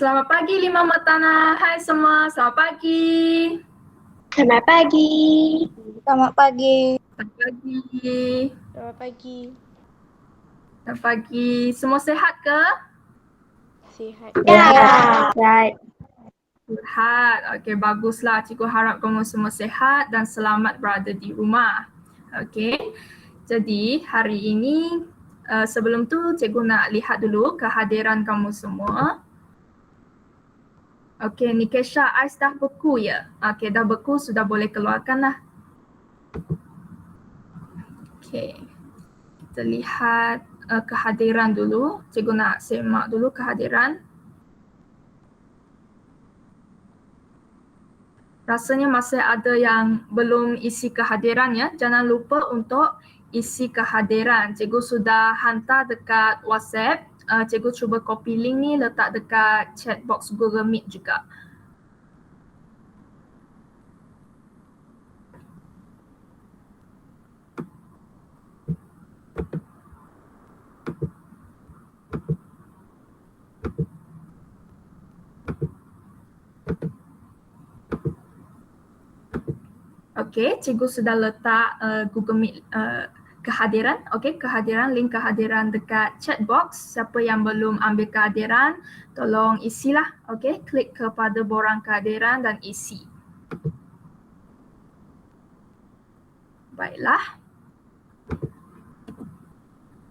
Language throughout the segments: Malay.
Selamat pagi Lima Matana. Hai semua, selamat pagi. Selamat pagi. Selamat pagi. Selamat pagi. Selamat pagi. Selamat pagi. Semua sehat ke? Sihat. Ya. Right. Sehat. Okey, baguslah. Cikgu harap kamu semua sehat dan selamat berada di rumah. Okey. Jadi hari ini sebelum tu cikgu nak lihat dulu kehadiran kamu semua. Okey, Nikesha, ais dah beku ya? Okey, dah beku, sudah boleh keluarkan lah. Okey. Kita lihat kehadiran dulu. Cikgu nak semak dulu kehadiran. Rasanya masih ada yang belum isi kehadiran ya. Jangan lupa untuk isi kehadiran. Cikgu sudah hantar dekat WhatsApp. Cikgu cuba copy link ni letak dekat chat box Google Meet juga. Okey, cikgu sudah letak Google Meet kehadiran. Okey, kehadiran, link kehadiran dekat chat box. Siapa yang belum ambil kehadiran, tolong isilah. Okey, klik kepada borang kehadiran dan isi. Baiklah.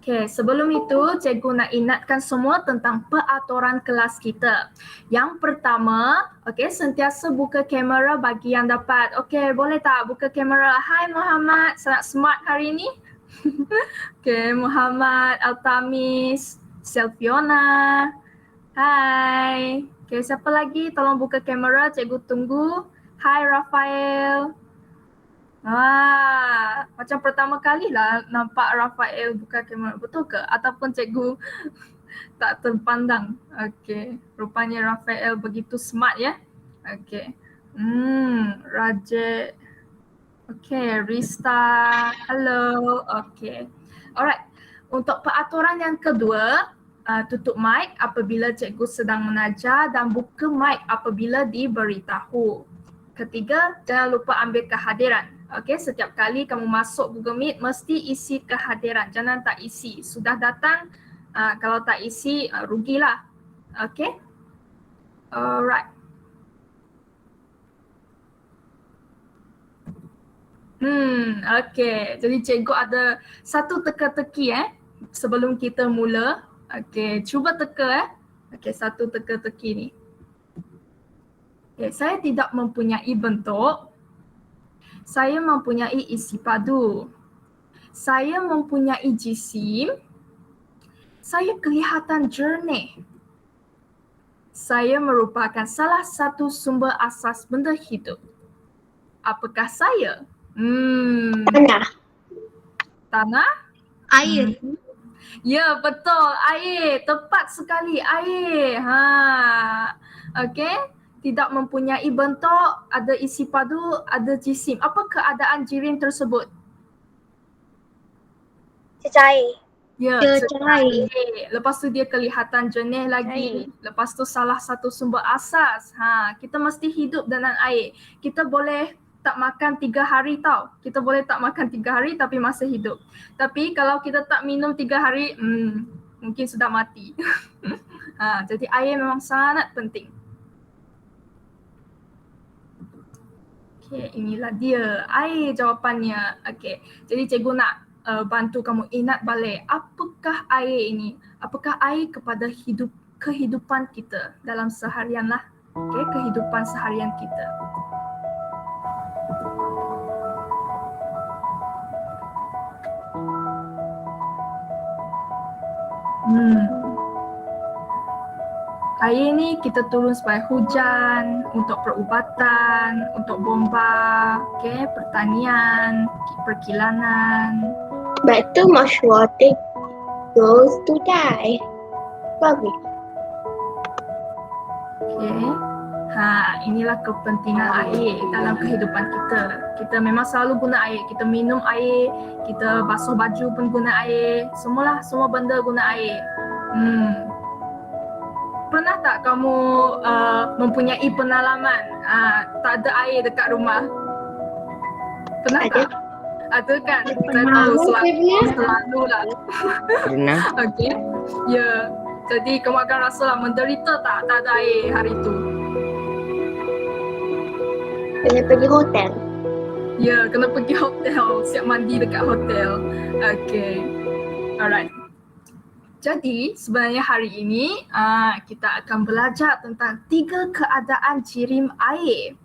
Okey, sebelum itu cikgu nak ingatkan semua tentang peraturan kelas kita. Yang pertama, okey, sentiasa buka kamera bagi yang dapat. Okey, boleh tak buka kamera? Hai Muhammad, sangat smart hari ini. Okey, Muhammad, Altamis, Selfiona. Hai. Okey, siapa lagi? Tolong buka kamera, cikgu tunggu. Hai Rafael. Macam pertama kali lah nampak Rafael buka kamera. Betul ke? Ataupun cikgu tak terpandang? Okey, rupanya Rafael begitu smart ya. Okey. Rajat. Okey, Rista. Hello. Okey. Alright. Untuk peraturan yang kedua, tutup mic apabila cikgu sedang mengajar dan buka mic apabila diberitahu. Ketiga, jangan lupa ambil kehadiran. Okey, setiap kali kamu masuk Google Meet mesti isi kehadiran. Jangan tak isi. Sudah datang, kalau tak isi rugilah. Okey. Alright. Okey. Jadi cikgu ada satu teka-teki sebelum kita mula. Okey, cuba teka Okey, satu teka-teki ni. Okay, saya tidak mempunyai bentuk. Saya mempunyai isi padu. Saya mempunyai jisim. Saya kelihatan jernih. Saya merupakan salah satu sumber asas benda hidup. Apakah saya? Tanah. Tanah? Air. Ya, betul. Air. Tepat sekali. Air. Okey. Tidak mempunyai bentuk, ada isi padu, ada jisim. Apa keadaan jirim tersebut? Cecair. Ya, Cecair. Lepas tu dia kelihatan jernih lagi. Lepas tu salah satu sumber asas. Kita mesti hidup dengan air. Kita boleh tak makan 3 hari tau. Kita boleh tak makan 3 hari tapi masih hidup. Tapi kalau kita tak minum 3 hari, mungkin sudah mati. Jadi air memang sangat penting. Okey, inilah dia. Air jawapannya. Okey. Jadi cikgu nak bantu kamu ingat balik apakah air ini? Apakah air kepada kehidupan kita dalam seharian lah. Okey, kehidupan seharian kita. Air ni kita turun sebagai hujan, untuk perubatan, untuk bomba, pertanian, perkilanan. But too much water goes to die. Bagus. Okey. Inilah kepentingan air dalam kehidupan kita. Kita memang selalu guna air. Kita minum air, kita basuh baju pun guna air. Semua benda guna air. pernah tak kamu mempunyai pengalaman tak ada air dekat rumah? Pernah Ada. tak? Ada kan? Saya Pernah. tahu Pernah. selalu lah. Pernah. Okey. Ya. Jadi kamu akan rasa lah menderita tak ada air hari tu. Kena pergi hotel. Ya, kena pergi hotel, siap mandi dekat hotel. Okey. Alright. Jadi sebenarnya hari ini kita akan belajar tentang 3 keadaan jirim air.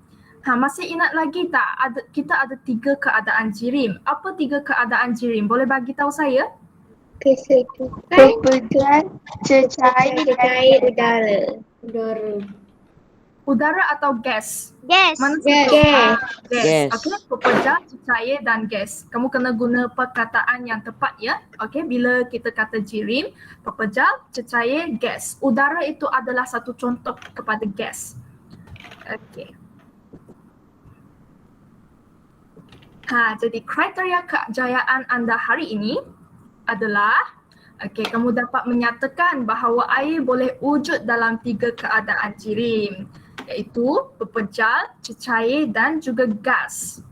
Masih ingat lagi tak? Kita ada 3 keadaan jirim. Apa 3 keadaan jirim? Boleh bagi tahu saya? Kesejukan. Pepejal, cecair, Cecair udara. Udara atau gas? Gas. Mana Gas. satu? Gas. Gas. Gas. Okey, pepejal, cecair dan gas. Kamu kena guna perkataan yang tepat ya. Okey, bila kita kata jirim, pepejal, cecair, gas. Udara itu adalah satu contoh kepada gas. Okey. Jadi kriteria kejayaan anda hari ini adalah kamu dapat menyatakan bahawa air boleh wujud dalam 3 keadaan jirim, iaitu pepejal, cecair dan juga gas.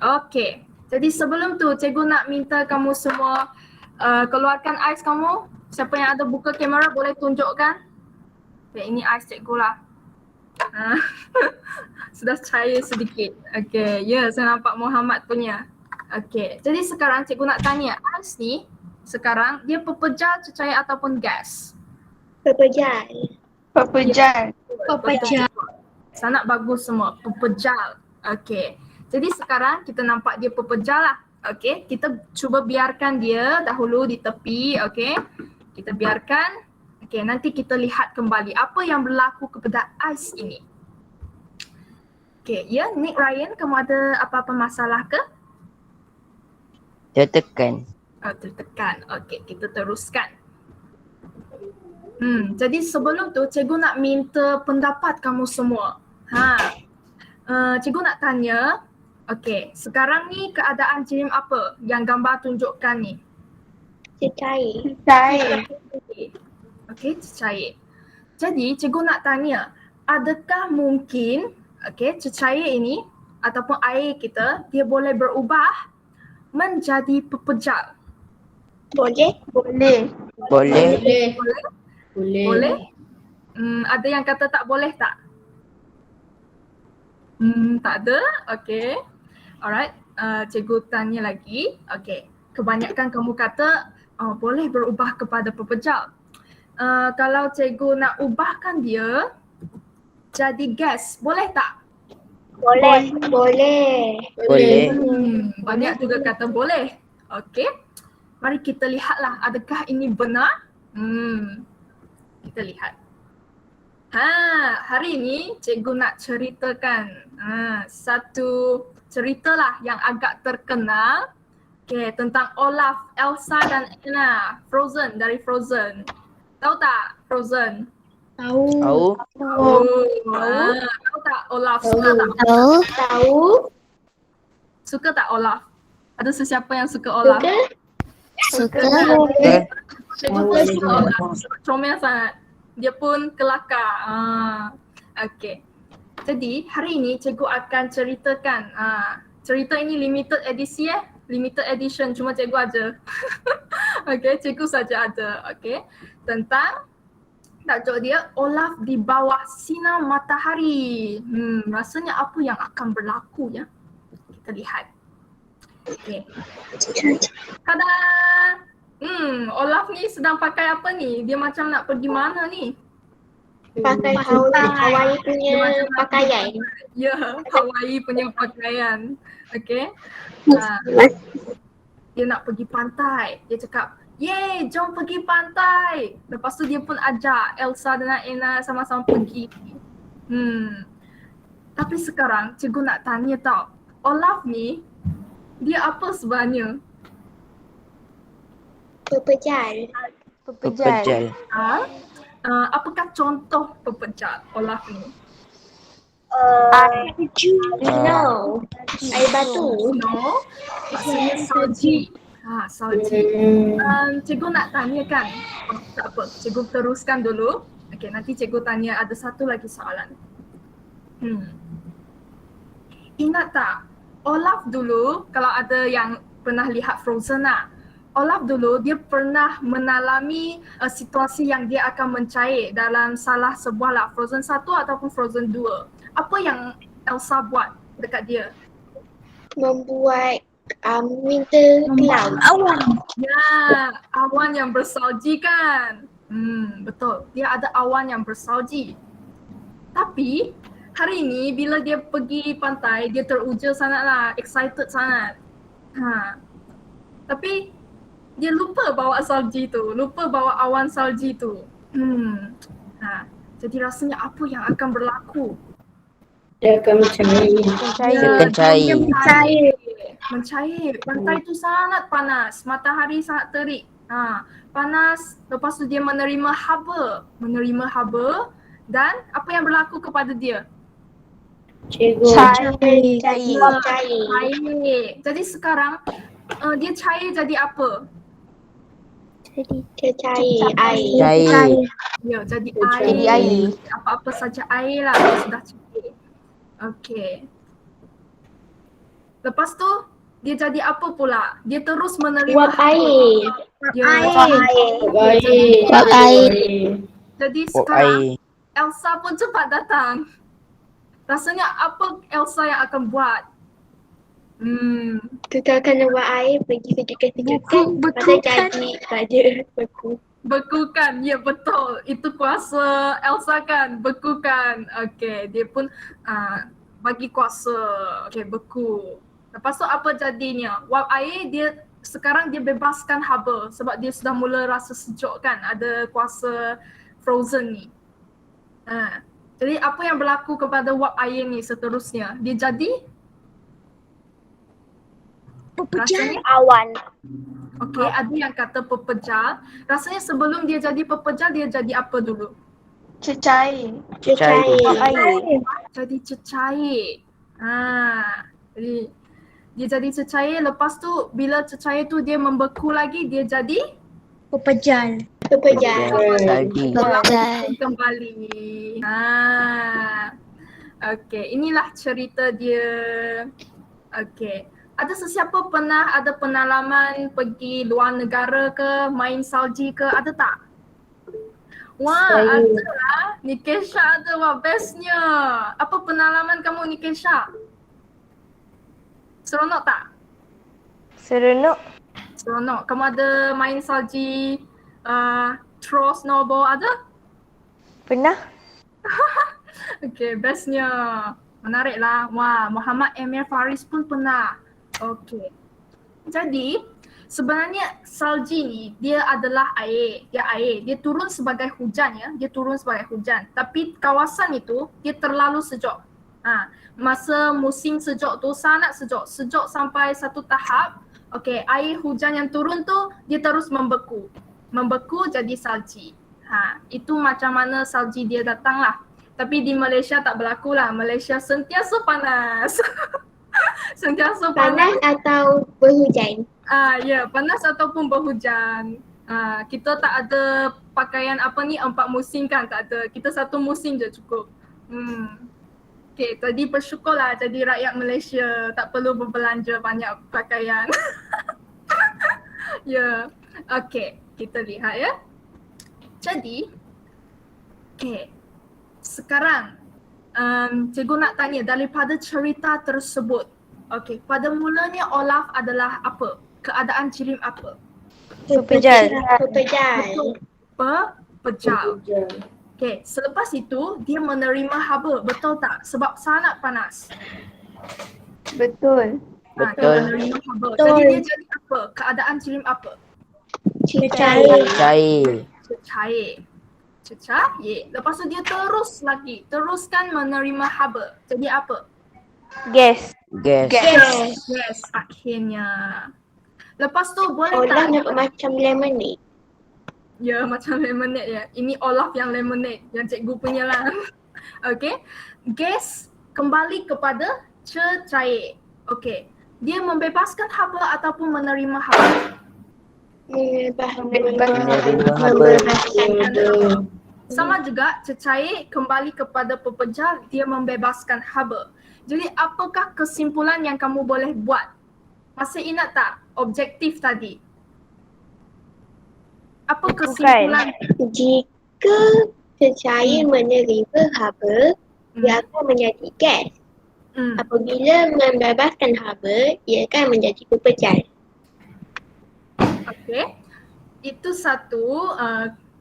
Okey. Jadi sebelum tu cikgu nak minta kamu semua keluarkan ais kamu. Siapa yang ada buka kamera boleh tunjukkan. Okay, ini ais cikgu lah. Sudah cair sedikit. Okey, ya saya nampak Muhammad punya. Okey, jadi sekarang cikgu nak tanya, ais ni sekarang dia pepejal, cecair ataupun gas? Pepejal. Pepejal. Pepejal. Sangat bagus semua, pepejal. Okey, jadi sekarang kita nampak dia pepejal lah. Okey, kita cuba biarkan dia dahulu di tepi. Okey, kita biarkan. Okey, nanti kita lihat kembali apa yang berlaku kepada ais ini. Okey, ya Nick Ryan, kamu ada apa-apa masalah ke? Tertekan. Tertekan. Okey, kita teruskan. Jadi sebelum tu cikgu nak minta pendapat kamu semua. Cikgu nak tanya, okey, sekarang ni keadaan jirim apa yang gambar tunjukkan ni? Cecair. Cecair. Okey, cecair. Jadi cikgu nak tanya, adakah mungkin cecair ini ataupun air kita dia boleh berubah menjadi pepejal? Boleh? Boleh. Boleh. Boleh? Ada yang kata tak boleh tak? Tak ada? Okey. Alright. Cikgu tanya lagi. Okey. Kebanyakan kamu kata boleh berubah kepada pepejal. Kalau cikgu nak ubahkan dia jadi gas, boleh tak? Boleh. Boleh. Boleh. Banyak juga kata boleh. Okey. Mari kita lihatlah adakah ini benar? Kita lihat. Hari ini cikgu nak ceritakan satu ceritalah yang agak terkenal tentang Olaf, Elsa dan Anna, Frozen, dari Frozen. Tahu tak Frozen? Tahu. Tahu. Tahu tak Olaf? Suka tak? Tahu. Suka tak Olaf? Ada sesiapa yang suka Olaf? Suka. Cikgu pun suka Olaf. Comel sangat. Dia pun kelakar. Okey. Jadi hari ini cikgu akan ceritakan. Cerita ini limited edisi limited edition, cuma cikgu ada. Okey, cikgu saja ada. Okey. Tentang tajuk dia Olaf di bawah sinar matahari. Rasanya apa yang akan berlaku ya? Kita lihat. Okey. Tada! Olaf ni sedang pakai apa ni? Dia macam nak pergi mana ni? Pakai Hawaii punya pakaian. Ya, Hawaii punya pakaian. Okey. Dia nak pergi pantai. Dia cakap, "Yeay, jom pergi pantai." Lepas tu dia pun ajak Elsa dan Anna sama-sama pergi. Tapi sekarang cikgu nak tanya tau, Olaf ni dia apa sebenarnya? Pepejal. Pepejal. Apakah contoh pepejal Olaf ni? No. Air batu. No, maksudnya salji. Salji. Cikgu nak tanyakan, tak apa. Cikgu teruskan dulu. Okey, nanti cikgu tanya ada satu lagi soalan. Ingat tak? Olaf dulu, kalau ada yang pernah lihat Frozen lah. Olaf dulu dia pernah mengalami situasi yang dia akan mencair dalam salah sebuah lah Frozen 1 ataupun Frozen 2. Apa yang Elsa buat dekat dia? Membuat winter cloud. Ya, awan yang bersalji kan? Betul. Dia ada awan yang bersalji. Tapi hari ini bila dia pergi pantai, dia teruja sangat lah, excited sangat. Tapi dia lupa bawa salji tu, lupa bawa awan salji tu. Jadi rasanya apa yang akan berlaku? Dia akan mencair. Mencair. Mencair. Pantai tu sangat panas, matahari sangat terik. Panas, lepas tu dia menerima haba dan apa yang berlaku kepada dia? Cikgu. Cair. Jadi sekarang dia cair jadi apa? Dia cair air. Cair. Ya, jadi Jadi air. Apa-apa saja air lah dia sudah cair. Okey. Lepas tu dia jadi apa pula? Dia terus menerima Uap air. Ya, Uap air. jadi Oh, sekarang air. Elsa pun cepat datang. Rasanya apa Elsa yang akan buat? Tukarkan uap air pergi sejukan. Jadi beku. Bekukan, ya betul. Itu kuasa Elsa kan, bekukan. Okey, dia pun bagi kuasa. Okey, beku. Lepas tu apa jadinya? Uap air sekarang dia bebaskan haba sebab dia sudah mula rasa sejuk kan, ada kuasa Frozen ni. Jadi apa yang berlaku kepada uap air ni seterusnya? Dia jadi rasanya Awan. okey, ada yang kata pepejal. Rasanya sebelum dia jadi pepejal, dia jadi apa dulu? Cecair. Jadi cecair. Jadi dia jadi cecair, lepas tu bila cecair tu dia membeku lagi, dia jadi Pepejal. Salji. kembali. Okey, inilah cerita dia. Okey. Ada sesiapa pernah ada pengalaman pergi luar negara ke, main salji ke, ada tak? Wah, Saya. ada lah. Nikesha ada, wah bestnya. Apa pengalaman kamu Nikesha? Seronok tak? Seronok. Seronok. Kamu ada main salji, throw snowball ada? Pernah? Okey, bestnya. Menarik lah. Wah, Muhammad Emir Faris pun pernah. Okey. Jadi, sebenarnya salji ni dia adalah air. Dia air. Dia turun sebagai hujan ya. Dia turun sebagai hujan. Tapi kawasan itu dia terlalu sejuk. Masa musim sejuk tu sangat sejuk. Sejuk sampai satu tahap. Okey, air hujan yang turun tu dia terus membeku. Membeku jadi salji. Itu macam mana salji dia datang lah. Tapi di Malaysia tak berlaku lah. Malaysia sentiasa panas. Sentiasa Panas atau berhujan. Ya, panas ataupun berhujan. Kita tak ada pakaian 4 musim kan, tak ada. Kita satu musim je cukup. Okay, tadi bersyukurlah jadi rakyat Malaysia, tak perlu berbelanja banyak pakaian. Ya, okay, kita lihat ya. Jadi, okay, sekarang cikgu nak tanya daripada cerita tersebut. Okey, pada mulanya Olaf adalah apa? Keadaan jirim apa? Pepejal. Pepejal. Okey, selepas itu dia menerima haba, betul tak? Sebab sangat panas. Betul. Dia Betul. menerima haba. Jadi dia jadi apa? Keadaan jirim apa? Cair. Cecair. Lepas tu dia teruskan menerima haba. Jadi apa? Gas. Gas. Yes, akhirnya. Lepas tu boleh Olaf tak? nampak macam lemonade. Ya, macam lemonade ya. Ini Olaf yang lemonade, yang cikgu punya lah. Okay. Gas kembali kepada cecair. Okay. Dia membebaskan haba ataupun menerima haba? Menerima haba. membebaskan. Ada. Sama juga cecair kembali kepada pepejal, dia membebaskan haba. Jadi apakah kesimpulan yang kamu boleh buat? Masih ingat tak objektif tadi? Apa kesimpulan? Jika cecair menerima haba, dia akan menjadi gas. Apabila membebaskan haba, ia akan menjadi pepejal. Okey. Itu satu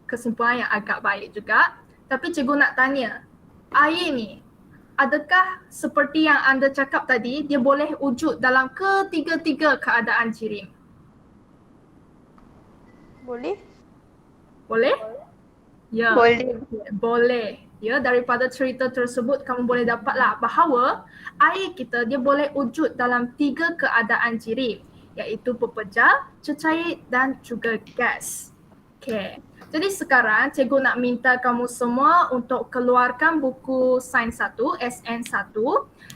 kesimpulan yang agak baik juga. Tapi cikgu nak tanya, air ni adakah seperti yang anda cakap tadi, dia boleh wujud dalam ketiga-tiga keadaan jirim? Boleh? Boleh? Ya. Boleh. Boleh. Ya, daripada cerita tersebut kamu boleh dapatlah bahawa air kita dia boleh wujud dalam 3 keadaan jirim, iaitu pepejal, cecair dan juga gas. Okey. Jadi sekarang cikgu nak minta kamu semua untuk keluarkan buku Sains 1, SN1,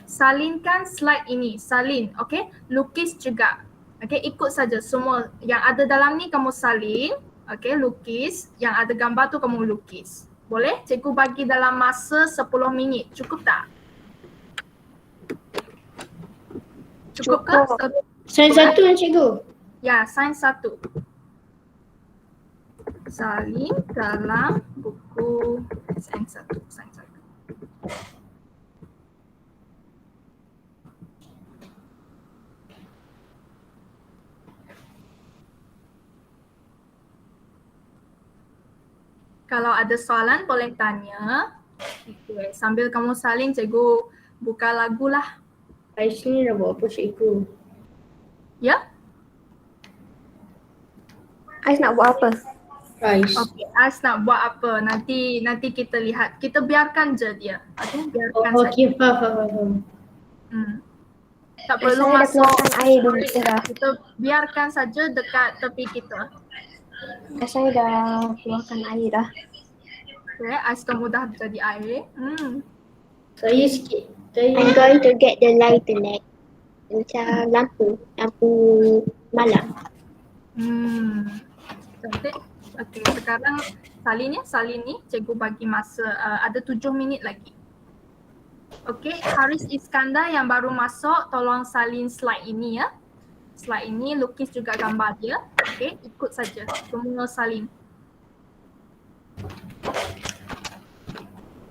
salinkan slide ini, salin, okey? Lukis juga. Okey, ikut saja semua yang ada dalam ni kamu salin, okey, lukis, yang ada gambar tu kamu lukis. Boleh? Cikgu bagi dalam masa 10 minit. Cukup tak? Cukup ke? Sains 1 cikgu. Ya, Sains 1. Salin dalam buku Sains 1. Sains 1. Kalau ada soalan boleh tanya. Okay. Sambil kamu salin, cikgu buka lagu lah. Ais ni dah buat apa cikgu? Ya? Ais nak buat apa? Ais. Okay, Ais nak buat apa? Nanti kita lihat. Kita biarkan je dia. Okay, biarkan Oh, saja. okey, faham. Tak perlu Saya dah masuk. keluarkan air dulu dah. Kita biarkan saja dekat tepi kita. Saya dah keluarkan air dah. Okay, Ais kamu dah jadi air. Saya sikit. I'm going to get the lighter net. Macam lampu malam. Cantik. Okay, sekarang salin ni cikgu bagi masa ada 7 minit lagi. Okay, Haris Iskandar yang baru masuk, tolong salin slide ini ya. Slide ini lukis juga gambar dia. Okay, ikut saja. Semua salin.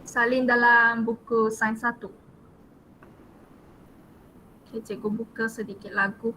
Salin dalam buku Sains 1. Okay, cikgu buka sedikit lagu.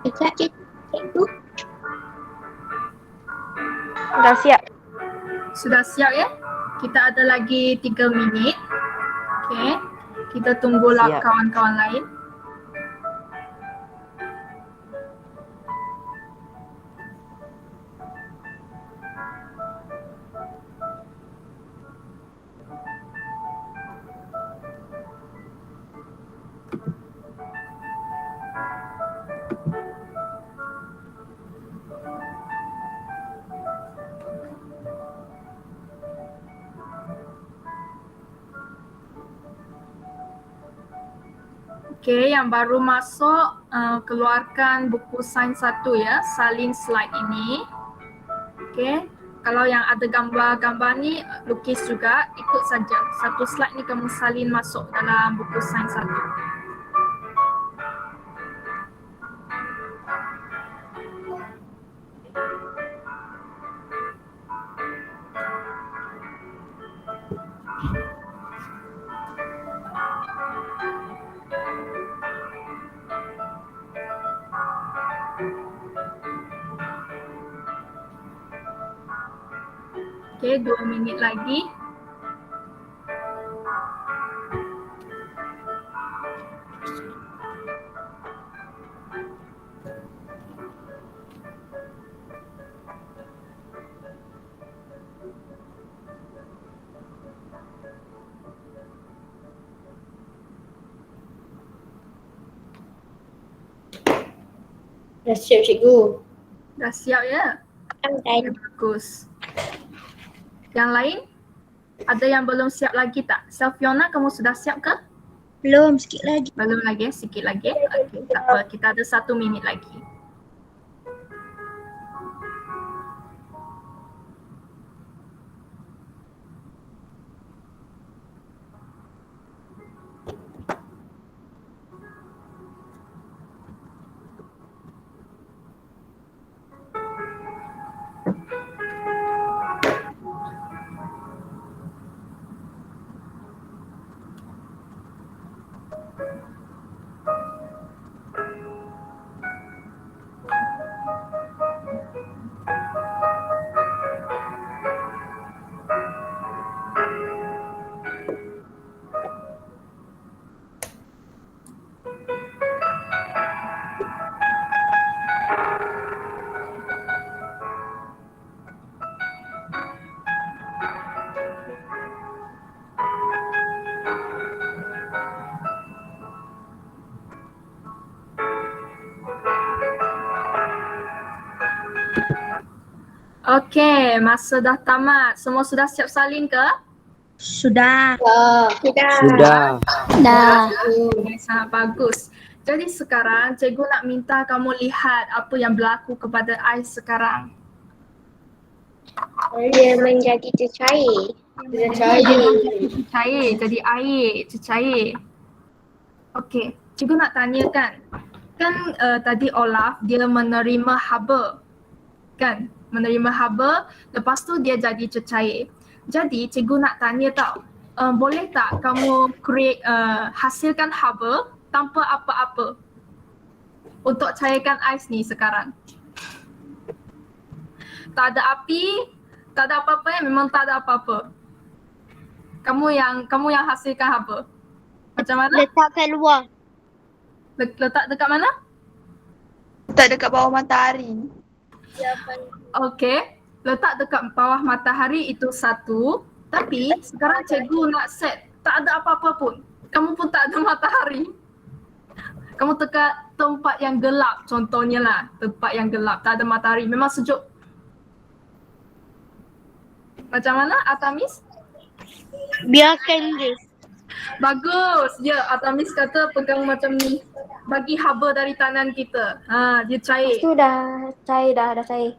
Sekejap je, cikgu. Dah siap. Sudah siap ya? Kita ada lagi 3 minit. Okey. Kita tunggulah Siap. kawan-kawan lain. Okey, yang baru masuk keluarkan buku sains 1 ya, salin slide ini. Okey, kalau yang ada gambar-gambar ni lukis juga, ikut saja. Satu slide ni kamu salin masuk dalam buku sains 1. Okey, 2 minit lagi. Dah siap cikgu. Dah siap ya? I'm done. Bagus. Yang lain? Ada yang belum siap lagi tak? Selfiona, kamu sudah siap ke? Belum, sikit lagi. Belum lagi, sikit lagi. Okey, tak apa. Kita ada 1 minit lagi. Okey, masa dah tamat. Semua sudah siap salin ke? Sudah. Dah. Sudah. Dah. Okay, sangat bagus. Jadi sekarang cikgu nak minta kamu lihat apa yang berlaku kepada ais sekarang. Dia menjadi cecair. Dia cair. Cecair, jadi air, cecair. Okey, cikgu nak tanyakan. Kan tadi Olaf dia menerima haba. Kan? Menerima haba, lepas tu dia jadi cecair. Jadi cikgu nak tanya tau, boleh tak kamu hasilkan haba tanpa apa-apa untuk cairkan ais ni sekarang? Tak ada api, tak ada apa-apa ya, memang tak ada apa-apa. Kamu yang hasilkan haba. Macam mana? Letakkan luar. Letak dekat mana? Tak dekat bawah matahari. Okey, letak dekat bawah matahari itu satu. Tapi sekarang cikgu nak set, tak ada apa-apa pun. Kamu pun tak ada matahari. Kamu dekat tempat yang gelap contohnya lah. Tempat yang gelap, tak ada matahari, memang sejuk. Macam mana Atamis? Biarkan dia. Bagus. Ya, Atamis kata pegang macam ni. Bagi haba dari tangan kita. Dia cair. Tu dah cair dah cair.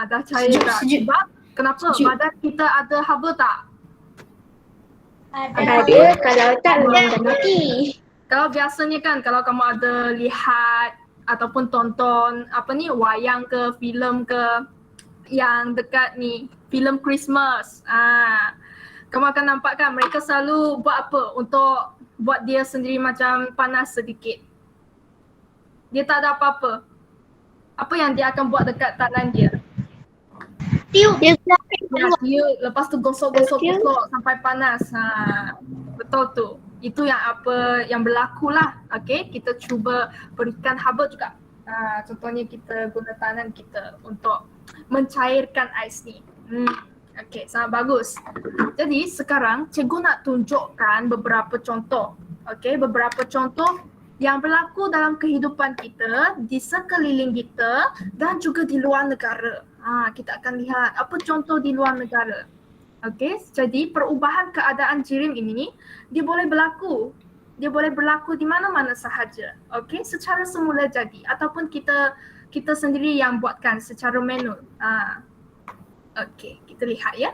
Dah cair Sejuk, dah. sejuk. Sebab kenapa? Sejuk. Badan kita ada haba tak? Ada, kalau tak memang dah mati. Kalau biasanya kan kalau kamu ada lihat ataupun tonton wayang ke, filem ke yang dekat ni, filem Christmas. Kamu akan nampak kan mereka selalu buat apa untuk buat dia sendiri macam panas sedikit. Dia tak ada apa-apa. Apa yang dia akan buat dekat tangan dia? Dia Ya, dia lepas tu gosok sampai panas. Betul tu. Itu yang apa yang berlaku lah. Okay, kita cuba berikan haba juga. Contohnya kita guna tangan kita untuk mencairkan ais ni. Okay, sangat bagus. Jadi sekarang cikgu nak tunjukkan beberapa contoh. Okay, beberapa contoh yang berlaku dalam kehidupan kita, di sekeliling kita dan juga di luar negara. Kita akan lihat apa contoh di luar negara. Okey, jadi perubahan keadaan jirim ini dia boleh berlaku. Dia boleh berlaku di mana-mana sahaja. Okey, secara semula jadi ataupun kita sendiri yang buatkan secara manual. Okey, kita lihat ya.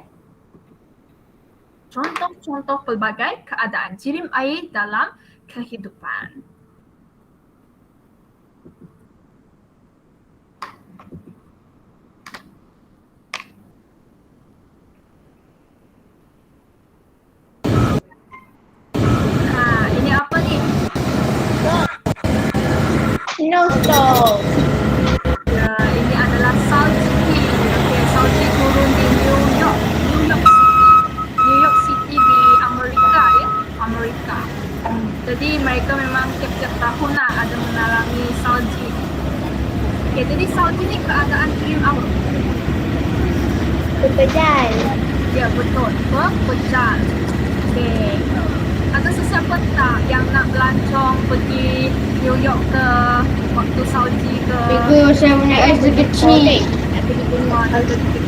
Contoh-contoh pelbagai keadaan jirim air dalam kehidupan. Ini apa ni? snowstorm. Ya, ini adalah salji. Okey, salji turun di New York City. New York City di Amerika ya, Amerika. Jadi mereka memang tiap-tiap tahun lah ada mengalami salji. Okey, jadi salji ni keadaan jirim apa? Berpedal. Ya, betul. Berpejal. Okey. Ada sesiapa tak yang nak melancong pergi New York ke waktu salji ke? Cikgu, saya punya ais dah kecil. Nak pergi rumah dah kecil.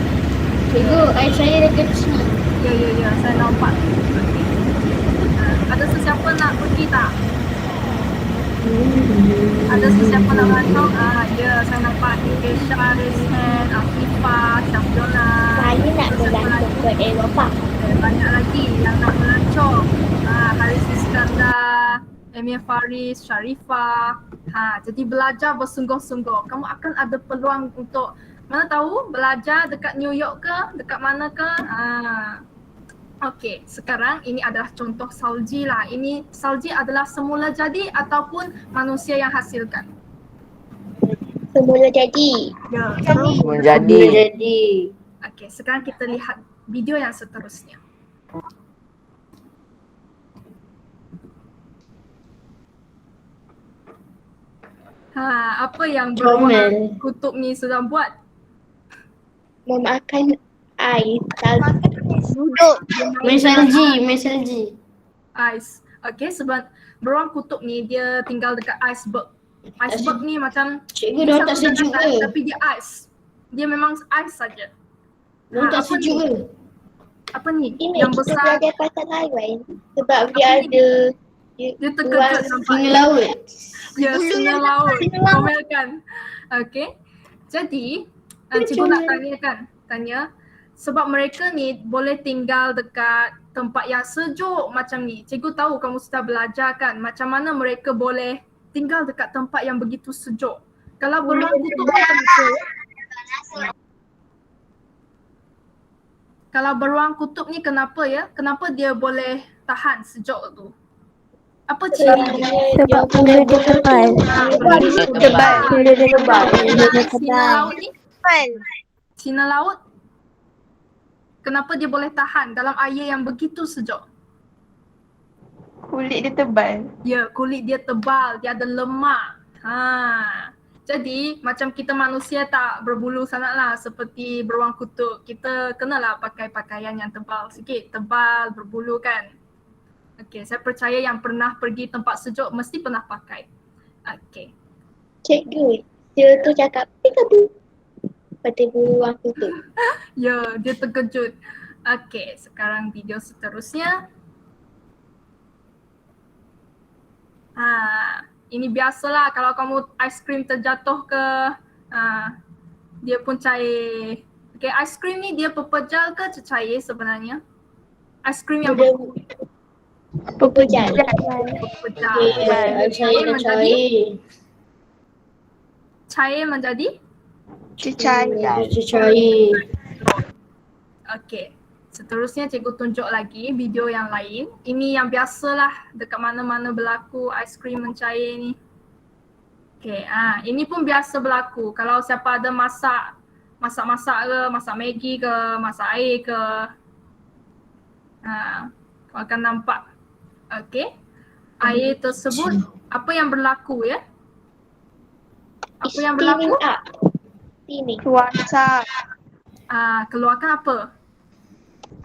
Cikgu, ais saya dah kecil. Ya, saya nampak. Ada sesiapa nak pergi tak? Ada sesiapa nak melancong? Ya, saya nampak Kesha, Rizhan, Afifah, Syamjona. Saya nak berlangsung ke Eropah. Banyak lagi yang nak melancong. Haris Iskandar, Emir Faris, Sharifah. Jadi belajar bersungguh-sungguh. Kamu akan ada peluang untuk mana tahu belajar dekat New York ke, dekat mana ke. Okey, sekarang ini adalah contoh salji lah. Ini salji adalah semula jadi ataupun manusia yang hasilkan. Semula jadi. Ya, Menjadi. Jadi. Okey, sekarang kita lihat video yang seterusnya. Apa yang beruang kutub ni sedang buat? Memakan air. Duduk. Main salji. Ais. Okey, sebab beruang kutub ni dia tinggal dekat iceberg. Iceberg ni macam Cikgu, dia tak sejuk ke? tapi dia ais. Dia memang ais saja. Dia tak apa sejuk ni? ke? Apa ni? Ini yang kita besar belajar pasal haiwan. Sebab dia ada dia terkejut nampak. Singa laut. Ya, singa laut. Komelkan. Okey. Jadi, cikgu nak tanya sebab mereka ni boleh tinggal dekat tempat yang sejuk macam ni. Cikgu tahu kamu sudah belajar kan macam mana mereka boleh tinggal dekat tempat yang begitu sejuk. Kalau beruang kutub ni kenapa? Kalau beruang kutub ni kenapa ya? Kenapa dia boleh tahan sejuk tu? Apa ciri dia? Sebab bulu dia tebal. Bulu dia tebal. Singa laut ni? Singa laut? Kenapa dia boleh tahan dalam air yang begitu sejuk? Kulit dia tebal. Ya, kulit dia tebal, dia ada lemak. Jadi macam kita manusia tak berbulu sangatlah seperti beruang kutub. Kita kenalah pakai pakaian yang tebal sikit, tebal, berbulu kan. Okey, saya percaya yang pernah pergi tempat sejuk mesti pernah pakai. Okey. Cikgu, dia tu cakap peekaboo. Pada beruang kutub. Ya, dia terkejut. Okey, sekarang video seterusnya. Ini biasalah kalau kamu aiskrim terjatuh ke dia pun cair. Okey, aiskrim ni dia pepejal ke cecair sebenarnya? Aiskrim yang Pepejal. pepejal. Ais saya dah cair. Cair menjadi? Cair. Okey. Seterusnya cikgu tunjuk lagi video yang lain. Ini yang biasalah dekat mana-mana berlaku aiskrim mencair ni. Okay, ini pun biasa berlaku. Kalau siapa ada masak-masak ke, masak Maggi ke, masak air ke, kau akan nampak. Okay, air tersebut apa yang berlaku ya? Apa yang Steaming berlaku? up. Steaming. Cuaca. Keluarkan apa?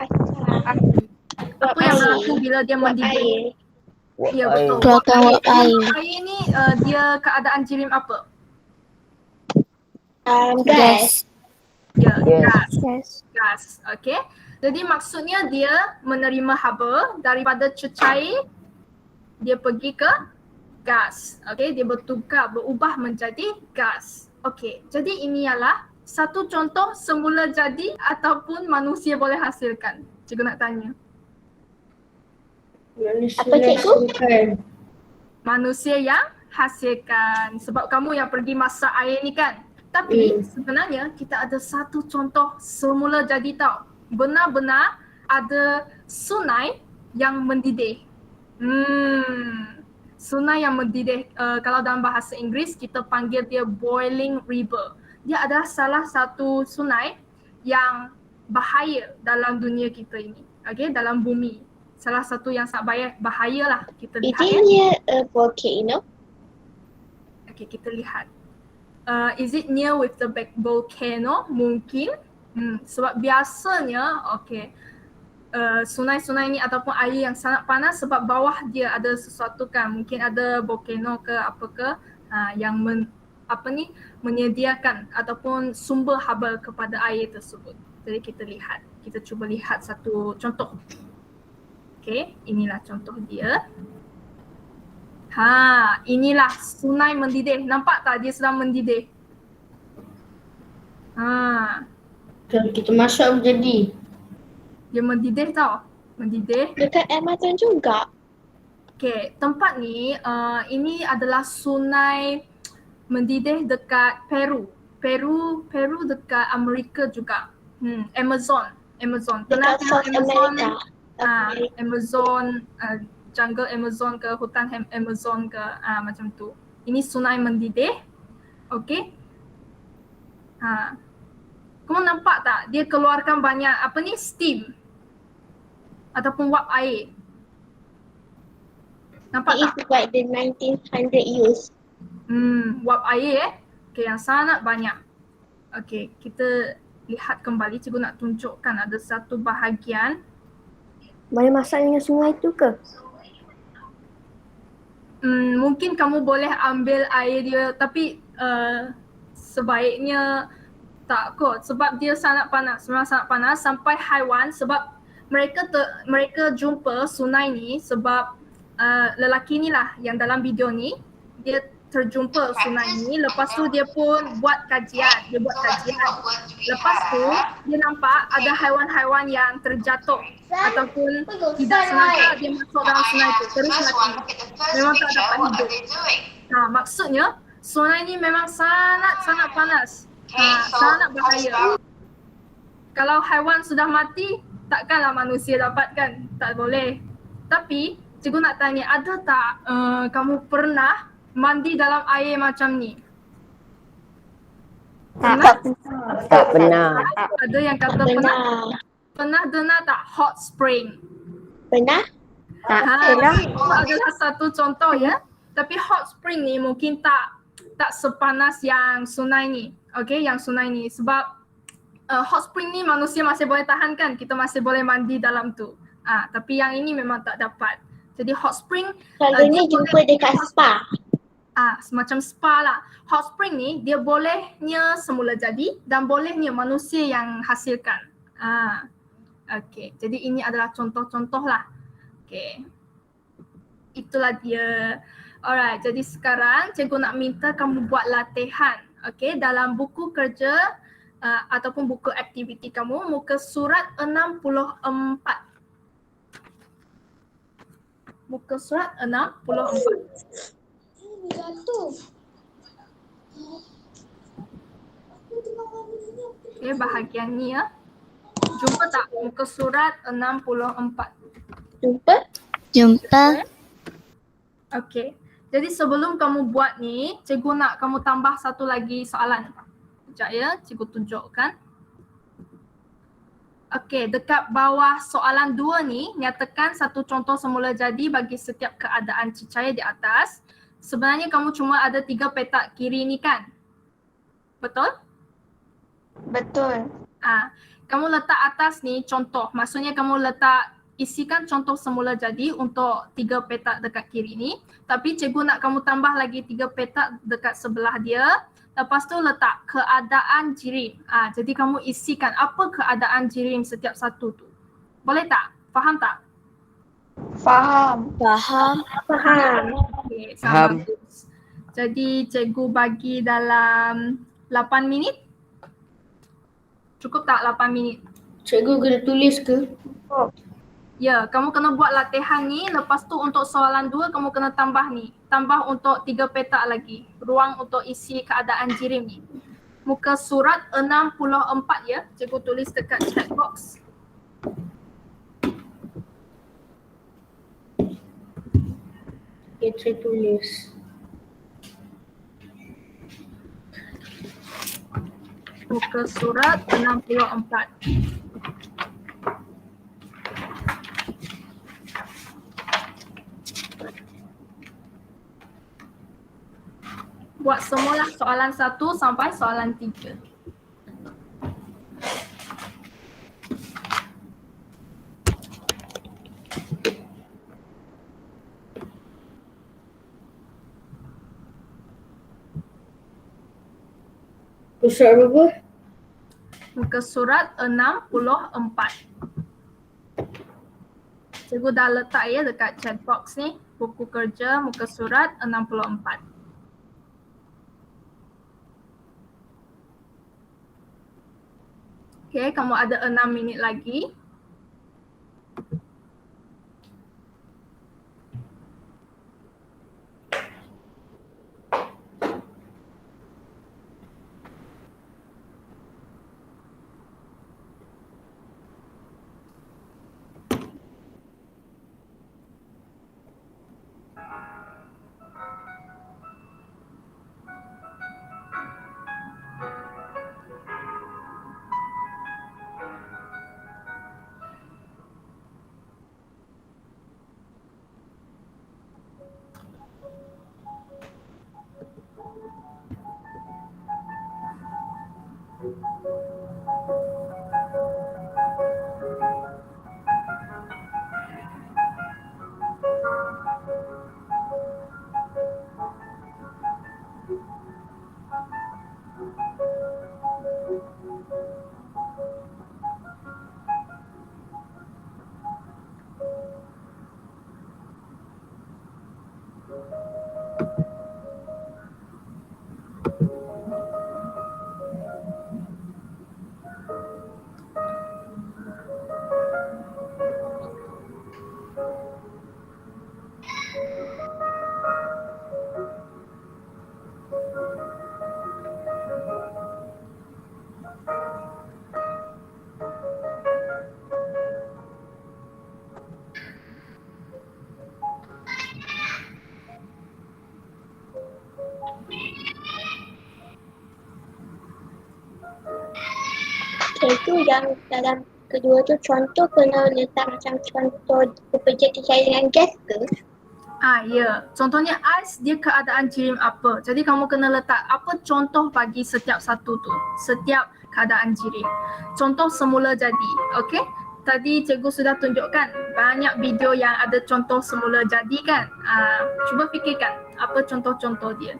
Asap. Apa yang berlaku bila dia Buat mendidih? air. Ya betul. Keluarkan wap air. Air ni dia keadaan jirim apa? Gas. Ya, Yes. gas. Yes. Gas. Okay. Jadi maksudnya dia menerima haba daripada cecair, dia pergi ke gas. Okay, dia berubah menjadi gas. Okay, jadi ini ialah satu contoh semula jadi ataupun manusia boleh hasilkan. Cikgu nak tanya. Apa, cikgu? Manusia yang hasilkan. Sebab kamu yang pergi masak air ni kan. Tapi sebenarnya kita ada satu contoh semula jadi tau. Benar-benar ada sungai yang mendidih. Sungai yang mendidih, kalau dalam bahasa Inggeris kita panggil dia boiling river. Dia adalah salah satu sungai yang bahaya dalam dunia kita ini. Okay, dalam bumi. Salah satu yang sangat bahaya lah kita Is lihat it ya. near a volcano? Okay, kita lihat. Is it near with the volcano? Mungkin. Sebab biasanya, sungai-sungai ni ataupun air yang sangat panas sebab bawah dia ada sesuatu kan. Mungkin ada volcano ke apa ke yang menyediakan ataupun sumber haba kepada air tersebut. Jadi kita lihat. Kita cuba lihat satu contoh. Okay, inilah contoh dia. Inilah sungai mendidih. Nampak tak dia sedang mendidih? Kalau kita masak jadi. Dia mendidih tau. Mendidih. Dekat Amazon juga. Okay, tempat ni ini adalah sungai mendidih dekat Peru. Peru dekat Amerika juga. Amazon. Pernah Dekat tengok South Amazon? America. Amazon, jungle Amazon ke, hutan Amazon ke, macam tu. Ini sungai mendidih. Okay. Kamu nampak tak? Dia keluarkan banyak steam ataupun wap air. Nampak It tak? is like the 1900 use. Wap air Okay, yang sangat banyak. Okay, kita lihat kembali. Cikgu nak tunjukkan ada satu bahagian. Boleh masak dengan sungai tu ke? Mungkin kamu boleh ambil air dia tapi sebaiknya tak kot sebab dia sangat panas. Memang sangat panas sampai haiwan sebab mereka jumpa sungai ni sebab lelaki ni lah yang dalam video ni dia terjumpa sungai ni, lepas tu dia pun buat kajian. Lepas tu dia nampak ada haiwan-haiwan yang terjatuh ataupun tidak sengaja dia masuk dalam sungai tu terus mati. Memang tak dapat hidup. Maksudnya sungai ni memang sangat panas. Sangat bahaya. Kalau haiwan sudah mati, takkanlah manusia dapatkan. Tak boleh. Tapi cikgu nak tanya, ada tak kamu pernah mandi dalam air macam ni? Tak pernah. Ada yang kata pernah. Pernah dengar tak hot spring? Pernah? Itu adalah satu contoh ya. Tapi hot spring ni mungkin tak sepanas yang sungai ni. Okay, yang sungai ni. Sebab hot spring ni manusia masih boleh tahan kan. Kita masih boleh mandi dalam tu. Tapi yang ini memang tak dapat. Jadi hot spring Selalunya jumpa dekat spa. Semacam spa lah. Hot spring ni dia bolehnya semula jadi dan bolehnya manusia yang hasilkan. Okay, jadi ini adalah contoh-contoh lah. Okay, itulah dia. Alright, jadi sekarang cikgu nak minta kamu buat latihan. Okay, dalam buku kerja ataupun buku aktiviti kamu, muka surat 64. Muka surat 64. Okay, bahagian ni ya. Jumpa tak muka surat 64? Jumpa? Jumpa. Okay. Jadi sebelum kamu buat ni, cikgu nak kamu tambah satu lagi soalan. Sekejap ya, cikgu tunjukkan. Okey, dekat bawah soalan 2 ni, nyatakan satu contoh semula jadi bagi setiap keadaan cecair di atas. Sebenarnya kamu cuma ada 3 petak kiri ni kan? Betul? Betul. Kamu letak atas ni contoh, maksudnya kamu isikan contoh semula jadi untuk 3 petak dekat kiri ni. Tapi cikgu nak kamu tambah lagi 3 petak dekat sebelah dia. Lepas tu letak keadaan jirim. Jadi kamu isikan apa keadaan jirim setiap satu tu. Boleh tak? Faham tak? Faham. Faham. Okay, Faham. bagus. Jadi cikgu bagi dalam 8 minit. Cukup tak 8 minit? Cikgu kena tulis ke? Ya, kamu kena buat latihan ni. Lepas tu untuk soalan 2 kamu kena tambah ni. Tambah untuk 3 petak lagi. Ruang untuk isi keadaan jirim ni. Muka surat 64 ya. Cikgu tulis dekat chat box. Okay, saya tulis. Muka surat 64. Buat semualah soalan 1 sampai soalan 3. Surat berapa? Muka surat 64. Cikgu dah letak ya dekat chat box ni. Buku kerja muka surat 64. Okay, kamu ada 6 minit lagi. Itu yang dalam kedua tu contoh kena letak macam contoh pekerja cecair dengan gas ke? Ya. Contohnya ais dia keadaan jirim apa. Jadi kamu kena letak apa contoh bagi setiap satu tu. Setiap keadaan jirim. Contoh semula jadi. Okey? Tadi cikgu sudah tunjukkan banyak video yang ada contoh semula jadi kan. Cuba fikirkan apa contoh-contoh dia.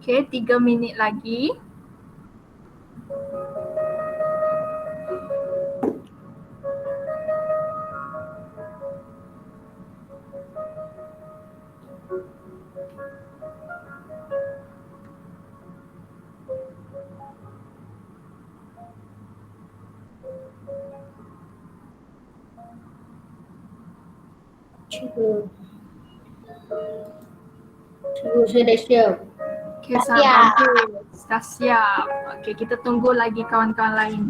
Okay, 3 minit lagi. Cikgu. Cikgu, saya dah siap. Okay, Dah sangat siap. bagus. Dah siap. Okay, kita tunggu lagi kawan-kawan lain.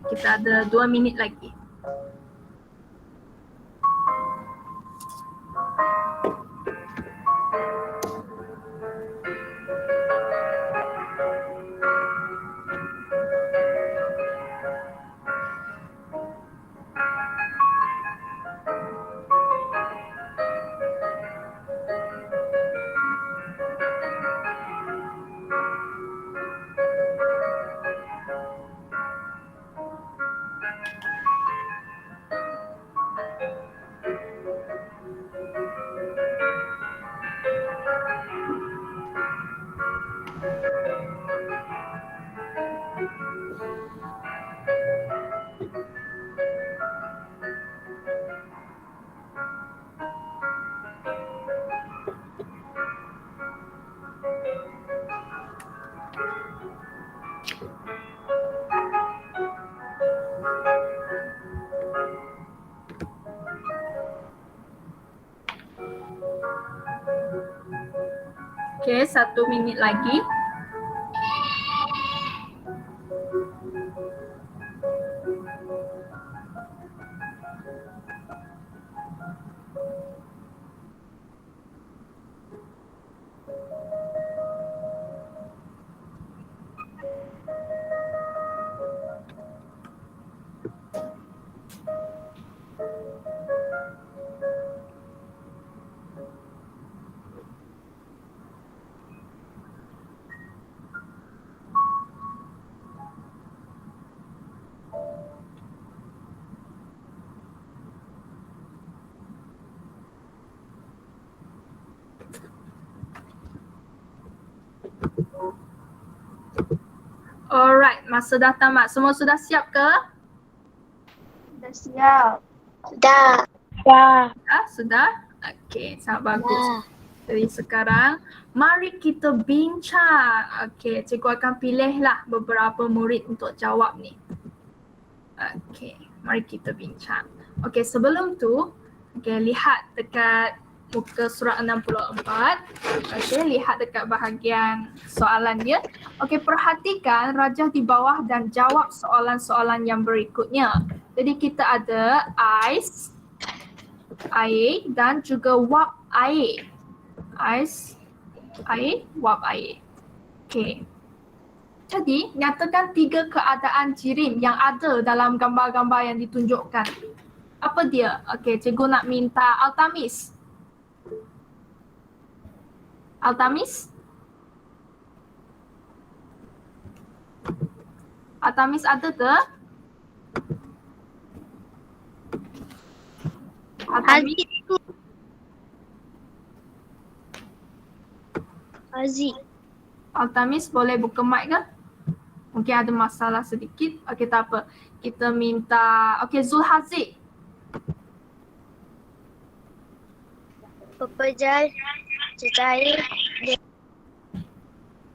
Kita ada 2 minit lagi. Okay, 1 minit lagi. Alright, masa dah tamat. Semua sudah siap ke? Dah siap. Dah. Sudah? Okay, sangat bagus. Dah. Jadi sekarang, mari kita bincang. Okay, cikgu akan pilihlah beberapa murid untuk jawab ni. Okay, mari kita bincang. Okay, sebelum tu, okay, lihat dekat muka surat 64. Okay, lihat dekat bahagian soalan dia. Okay, perhatikan rajah di bawah dan jawab soalan-soalan yang berikutnya. Jadi kita ada ais, air dan juga wap air. Ais, air, wap air. Okay. Jadi, nyatakan 3 keadaan jirim yang ada dalam gambar-gambar yang ditunjukkan. Apa dia? Okay, cikgu nak minta Altamis. Altamis? Altamis ada ke? Altamis? Aziz. Altamis boleh buka mic ke? Mungkin ada masalah sedikit. Okey, tak apa. Kita minta, okey, Zulhaziq. Pepejal, cecair,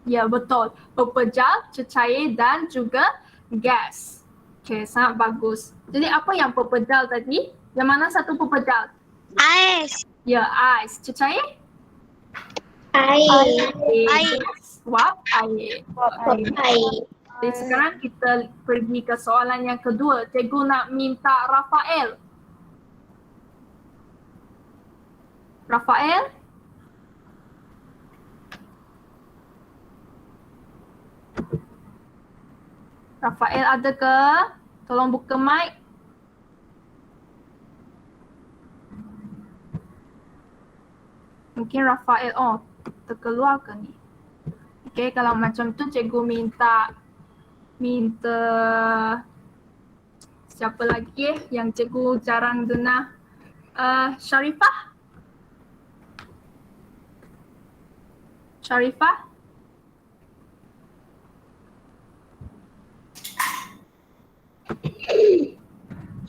Ya, betul. Pepejal, cecair dan juga gas. Okey, sangat bagus. Jadi apa yang pepejal tadi? Yang mana satu pepejal? ais, Ya, ais. Cecair? air, Air. Wap air. Okey. air, Jadi sekarang kita pergi ke soalan yang kedua. Cikgu nak minta Rafael. Rafael? Rafael ada ke? Tolong buka mic. Mungkin Rafael, terkeluar ke ni? Okay, kalau macam tu cikgu minta siapa lagi yang cikgu jarang dengar? Sharifah? Sharifah?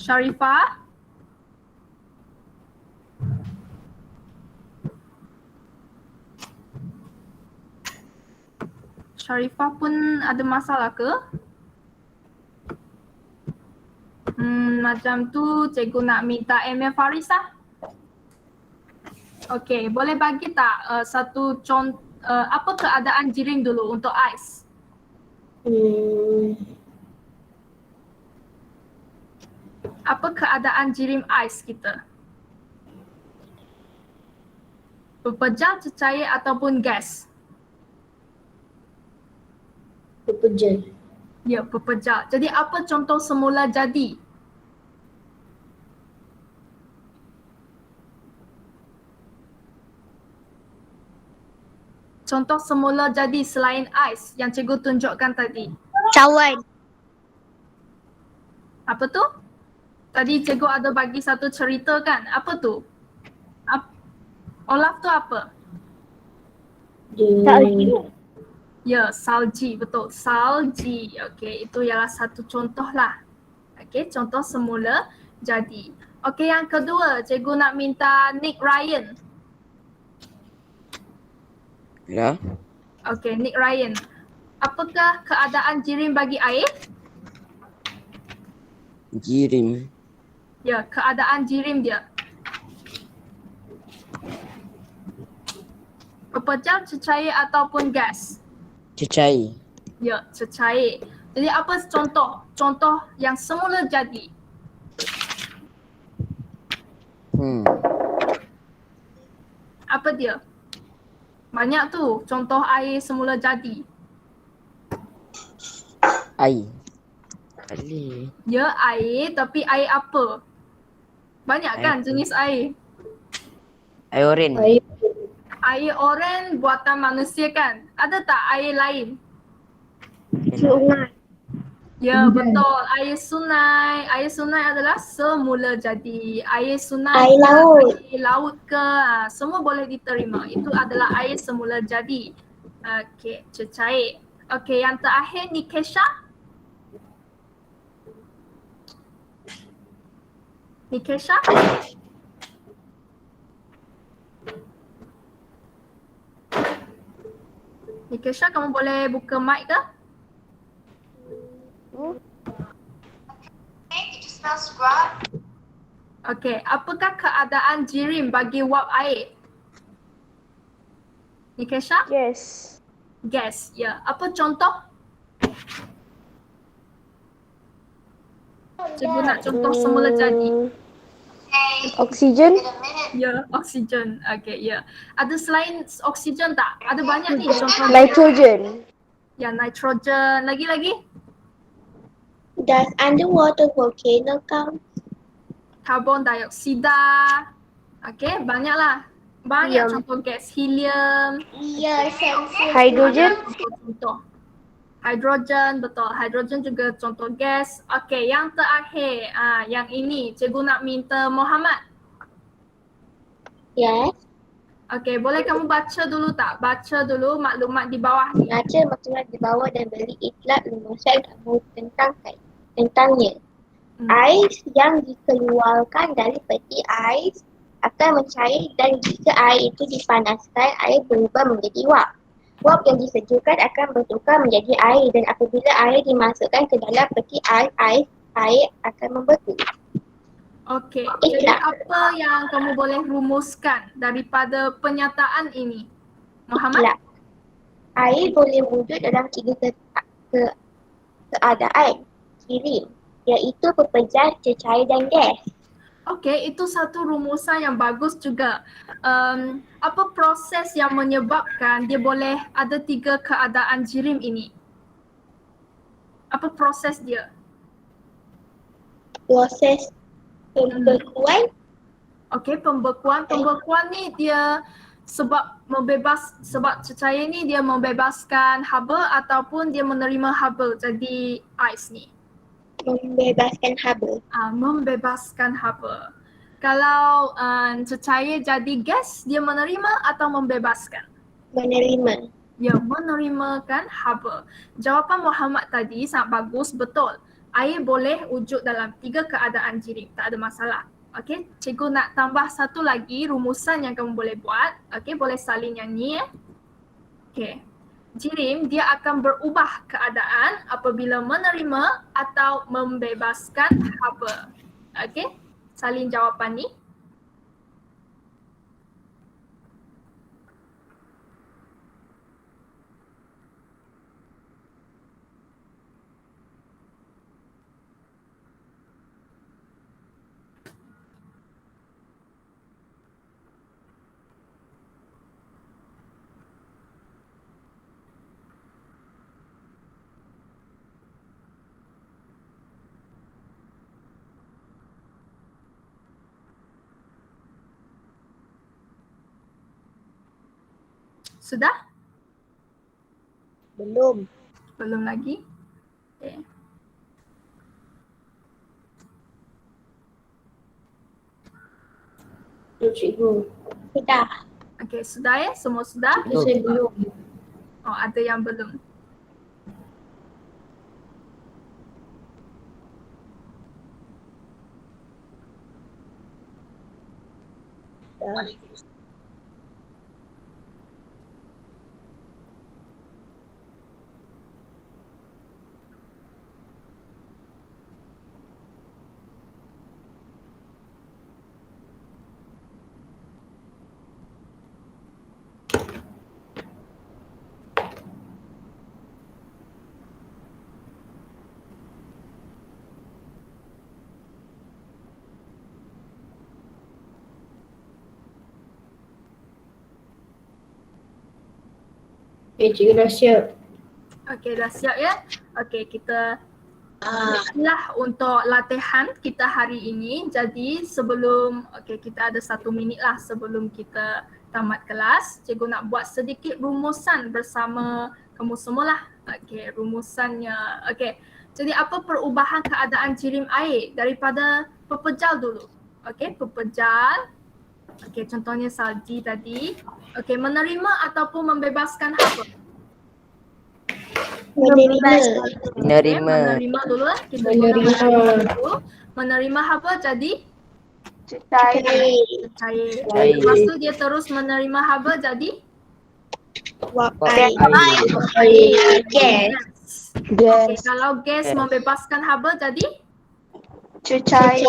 Sharifah? Sharifah pun ada masalah ke? Macam tu cikgu nak minta Emil Farisah. Okey, boleh bagi tak satu contoh apa keadaan jirim dulu untuk ais? Apa keadaan jirim ais kita? Berpejal, cecair ataupun gas? Berpejal. Ya, berpejal. Jadi apa contoh semula jadi? Contoh semula jadi selain ais yang cikgu tunjukkan tadi. Cawan. Apa tu? Tadi cikgu ada bagi satu cerita kan? Apa tu? Olaf tu apa? Salji. Ya, salji. Betul. Salji. Okey, itu ialah satu contoh lah. Okey, contoh semula jadi. Okey, yang kedua, cikgu nak minta Nick Ryan. Ya. Okey, Nick Ryan. Apakah keadaan jirim bagi air? Jirim. Ya, keadaan jirim dia. Berpejal, cecair ataupun gas? Cecair. Ya, cecair. Jadi apa contoh? Contoh yang semula jadi. Apa dia? Banyak tu contoh air semula jadi. Air. Kali. Ya, air, tapi air apa? Banyak kan jenis air? Air oren. Air. Air oren buatan manusia kan? Ada tak air lain? Sungai. Ya, betul. Air sungai. Air sungai adalah semula jadi. Air sungai Air ke, laut. air laut ke, semua boleh diterima. Itu adalah air semula jadi. Okey, cecair. Okey, yang terakhir Nikesha. Nikesha? Nikesha, kamu boleh buka mic ke? Okey, apakah keadaan jirim bagi wap air? Nikesha? Yes. Gas, ya. Apa contoh? Cikgu nak contoh semula jadi. Oksigen. Ya, oksigen. Okey, ya. Ada selain oksigen tak? Ada banyak ni contoh. Nitrogen. Ya, nitrogen. Lagi-lagi? Does underwater volcano count? Karbon dioksida. Okey, banyaklah. Banyak Helium. contoh gas. Helium. Ya, sensor. Hydrogen. Contoh. Hidrogen, betul. Hidrogen juga contoh gas. Okey, yang terakhir. Yang ini cikgu nak minta Muhammad. Yes. Okey, boleh kamu baca dulu tak? Baca dulu maklumat di bawah ni. Baca maklumat di bawah dan beri iklan rumusan kamu tentangnya. Ais yang dikeluarkan dari peti ais akan mencair dan jika air itu dipanaskan, air berubah menjadi wap. Wap yang disejukkan akan bertukar menjadi air dan apabila air dimasukkan ke dalam peti ais, air akan membeku. Okey, jadi apa yang kamu boleh rumuskan daripada penyataan ini? Muhammad? Iklan. Air boleh wujud dalam tiga keadaan jirim, iaitu berpejal, cecair dan gas. Okey, itu satu rumusan yang bagus juga. Apa proses yang menyebabkan dia boleh ada tiga keadaan jirim ini? Apa proses dia? Proses pembekuan. Okey, pembekuan. Pembekuan ni dia sebab cecair ni dia membebaskan haba ataupun dia menerima haba jadi ais ni. Membebaskan haba. Membebaskan haba. Kalau cecair jadi gas, dia menerima atau membebaskan? Menerima. Ya, menerimakan haba. Jawapan Muhammad tadi sangat bagus, betul. air boleh wujud dalam 3 keadaan jirim, tak ada masalah. Okey, cikgu nak tambah satu lagi rumusan yang kamu boleh buat. Okey, boleh salin yang ni ya. Okey. Jirim dia akan berubah keadaan apabila menerima atau membebaskan haba. Okey, salin jawapan ni. Sudah? Belum. Belum lagi? Okay. Cikgu. Sudah. Okay, sudah ya? Semua sudah? Saya belum. Oh, ada yang belum. Cikgu dah siap. Okay, dah siap ya? Okay, kita inilah untuk latihan kita hari ini. Jadi sebelum, okay, kita ada 1 minit lah sebelum kita tamat kelas. Cikgu nak buat sedikit rumusan bersama kamu semualah. Okay, rumusannya. Okay, jadi apa perubahan keadaan jirim air daripada pepejal dulu? Okay, pepejal. Okay, contohnya salji tadi. Okay, menerima ataupun membebaskan haba? Menerima. Okay, menerima dulu lah. Kita menerima dulu. Menerima haba jadi? Cair. Cair. Cair. Lepas tu dia terus menerima haba jadi? Air. Gas. Okay, kalau gas membebaskan haba jadi? Cair.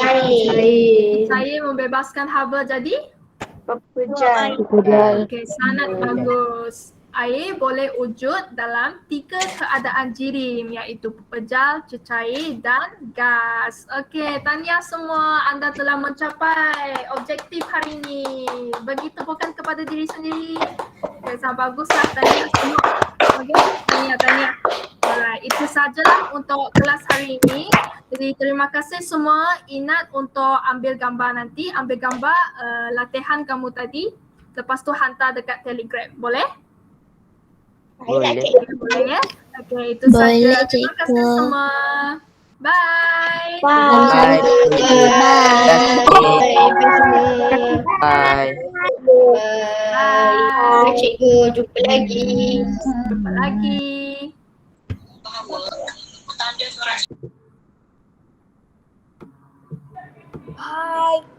Cair membebaskan haba jadi? Pepejal. Okay, sangat bagus. Air boleh wujud dalam 3 keadaan jirim iaitu pepejal, cecair dan gas. Okey, tahniah semua, anda telah mencapai objektif hari ini. Bagi tepukan kepada diri sendiri. Okay, sangat baguslah, tahniah semua. Okey, tahniah. Alright, itu sajalah untuk kelas hari ini. Jadi terima kasih semua. Ingat untuk ambil gambar nanti, ambil gambar latihan kamu tadi. Lepas tu hantar dekat Telegram. Boleh? Boleh. Boleh ya? Okey, itu saja. Terima kasih semua. Bye. Bye. Bye. Bye. Cikgu, jumpa lagi. Jumpa lagi. Bye.